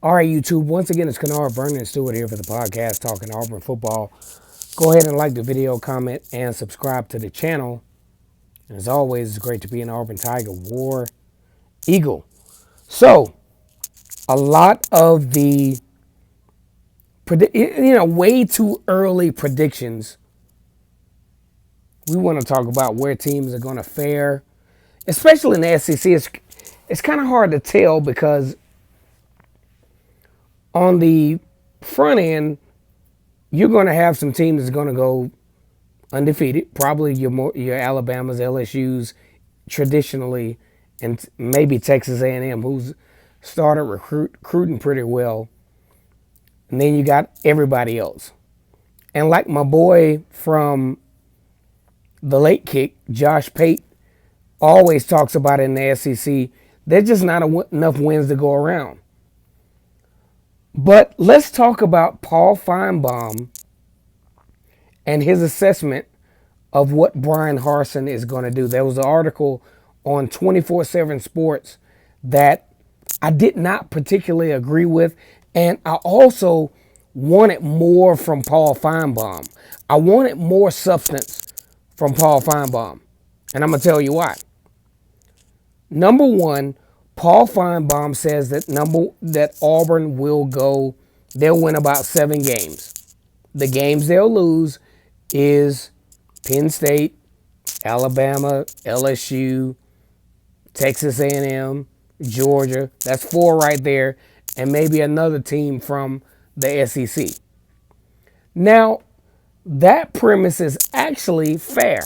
All right, YouTube. Once again, it's Kennard Vernon Stewart here for the podcast talking Auburn football. Go ahead and like the video, comment, and subscribe to the channel. And as always, it's great to be an Auburn Tiger War Eagle. So, a lot of the, way too early predictions. We want to talk about where teams are going to fare, especially in the SEC. It's kind of hard to tell because on the front end, you're going to have some teams that's going to go undefeated. Probably your Alabamas, LSU's traditionally, and maybe Texas A&M, who's started recruiting pretty well. And then you got everybody else. And like my boy from the Late Kick, Josh Pate, always talks about in the SEC, there's just not enough wins to go around. But let's talk about Paul Feinbaum and his assessment of what Bryan Harsin is going to do. There was an article on 24/7 Sports that I did not particularly agree with, and I also wanted more from Paul Feinbaum. I wanted more substance from Paul Feinbaum, and I'm going to tell you why. Number one, Paul Feinbaum says that Auburn they'll win about 7 games. The games they'll lose is Penn State, Alabama, LSU, Texas A&M, Georgia. That's 4 right there, and maybe another team from the SEC. Now, that premise is actually fair,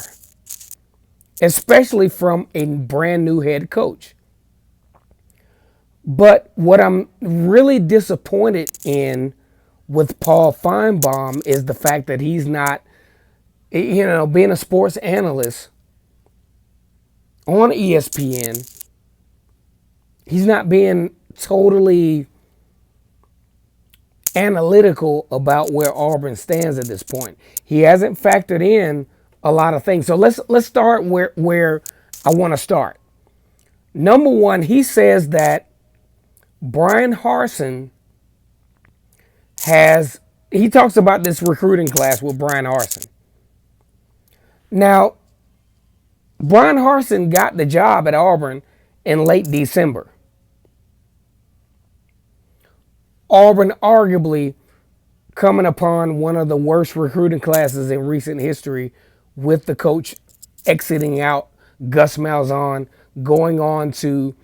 especially from a brand new head coach. But what I'm really disappointed in with Paul Feinbaum is the fact that he's not, being a sports analyst on ESPN, he's not being totally analytical about where Auburn stands at this point. He hasn't factored in a lot of things. So let's start where I want to start. Number one, he says that Bryan Harsin he talks about this recruiting class with Bryan Harsin. Now, Bryan Harsin got the job at Auburn in late December. Auburn arguably coming upon one of the worst recruiting classes in recent history, with the coach exiting out, Gus Malzahn going on to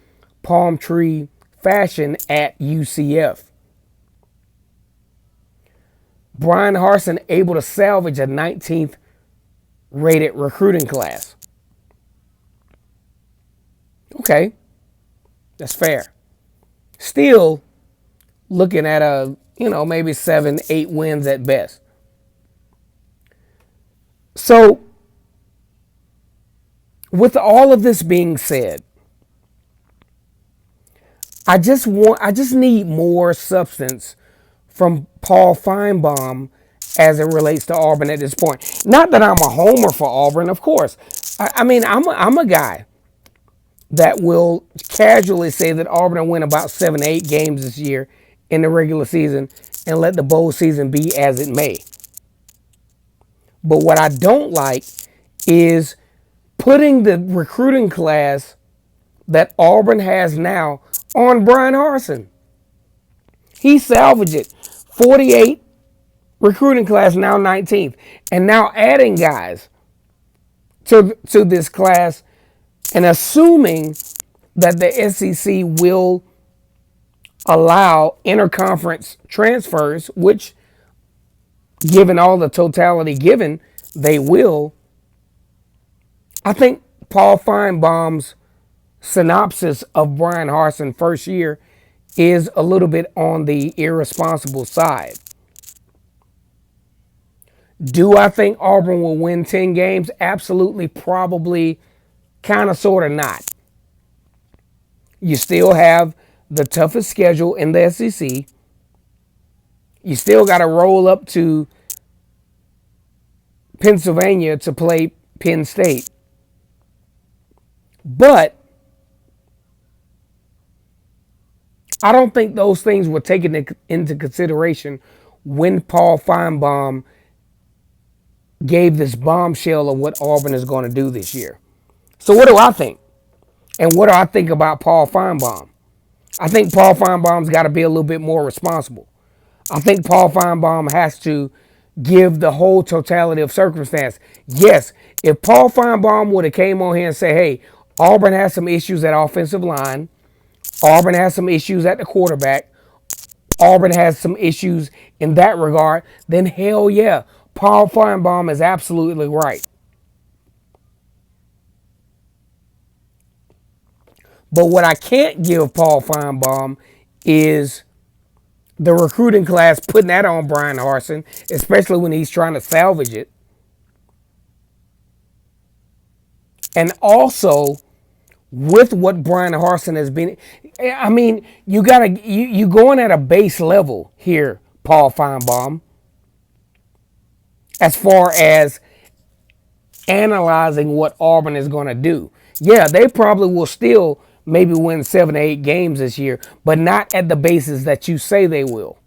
palm tree fashion at UCF. Bryan Harsin able to salvage a 19th rated recruiting class. Okay, that's fair. Still looking at maybe 7, 8 wins at best. So, with all of this being said, I just need more substance from Paul Feinbaum as it relates to Auburn at this point. Not that I'm a homer for Auburn, of course. I'm a guy that will casually say that Auburn will win about 7 or 8 games this year in the regular season and let the bowl season be as it may. But what I don't like is putting the recruiting class that Auburn has now on Bryan Harsin. He salvaged it. 48 recruiting class, now 19th. And now adding guys to this class and assuming that the SEC will allow interconference transfers, which, given all the totality given, they will. I think Paul Feinbaum's synopsis of Bryan Harsin first year is a little bit on the irresponsible side. Do I think Auburn will win 10 games? Absolutely, probably, kind of, sort of not. You still have the toughest schedule in the SEC. You still got to roll up to Pennsylvania to play Penn State. But I don't think those things were taken into consideration when Paul Feinbaum gave this bombshell of what Auburn is going to do this year. So what do I think? And what do I think about Paul Feinbaum? I think Paul Feinbaum's got to be a little bit more responsible. I think Paul Feinbaum has to give the whole totality of circumstance. Yes, if Paul Feinbaum would have came on here and said, hey, Auburn has some issues at offensive line. Auburn has some issues at the quarterback. Auburn has some issues in that regard. Then hell yeah, Paul Feinbaum is absolutely right. But what I can't give Paul Feinbaum is the recruiting class putting that on Brian Harsin, especially when he's trying to salvage it. And also with what Brian Harsin has been, I mean, you going at a base level here, Paul Feinbaum, as far as analyzing what Auburn is going to do. Yeah, they probably will still maybe win 7 or 8 games this year, but not at the basis that you say they will.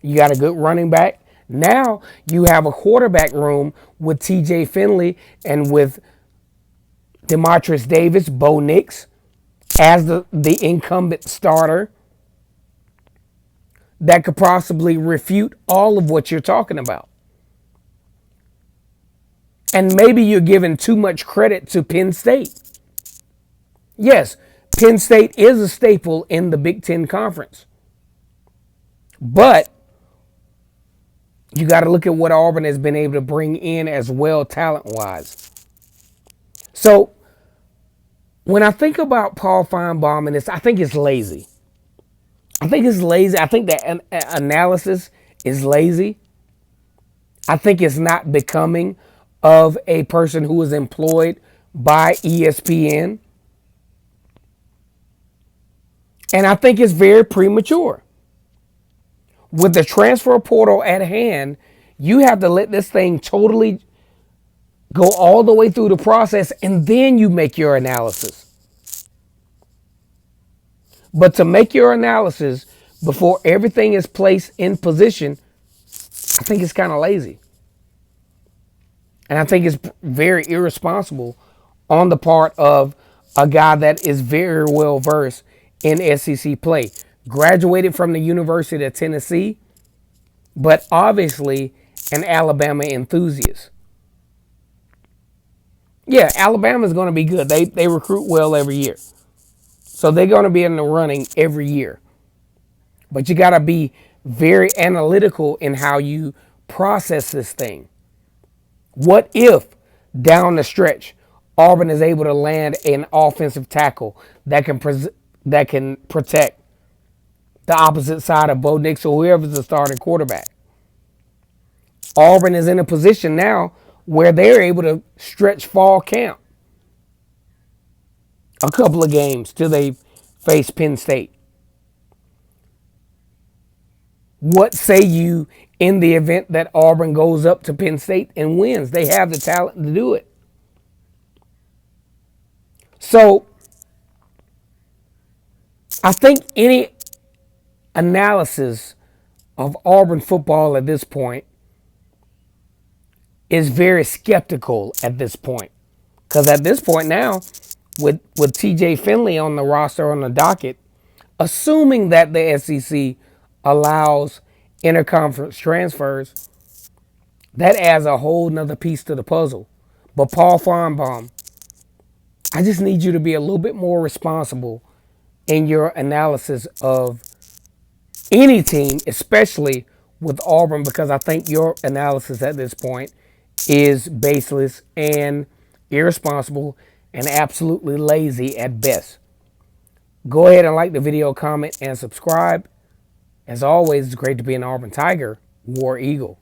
You got a good running back. Now you have a quarterback room with TJ Finley and with Demetrius Davis, Bo Nix as the incumbent starter that could possibly refute all of what you're talking about. And maybe you're giving too much credit to Penn State. Yes, Penn State is a staple in the Big Ten Conference. But you got to look at what Auburn has been able to bring in as well talent-wise. So when I think about Paul Feinbaum and this, I think it's lazy. I think it's lazy. I think that analysis is lazy. I think it's not becoming of a person who is employed by ESPN. And I think it's very premature. With the transfer portal at hand, you have to let this thing totally go all the way through the process and then you make your analysis. But to make your analysis before everything is placed in position, I think it's kind of lazy. And I think it's very irresponsible on the part of a guy that is very well versed in SEC play. Graduated from the University of Tennessee, but obviously an Alabama enthusiast. Yeah, Alabama's going to be good. They recruit well every year. So they're going to be in the running every year. But you got to be very analytical in how you process this thing. What if down the stretch Auburn is able to land an offensive tackle that can protect the opposite side of Bo Nix or whoever's the starting quarterback? Auburn is in a position now where they're able to stretch fall camp a couple of games till they face Penn State. What say you in the event that Auburn goes up to Penn State and wins? They have the talent to do it. So I think any analysis of Auburn football at this point is very skeptical at this point. Because at this point now, with TJ Finley on the roster on the docket, assuming that the SEC allows interconference transfers, that adds a whole nother piece to the puzzle. But Paul Feinbaum, I just need you to be a little bit more responsible in your analysis of any team, especially with Auburn, because I think your analysis at this point is baseless and irresponsible and absolutely lazy at best. Go ahead and like the video, comment, and subscribe. As always, it's great to be an Auburn Tiger, War Eagle.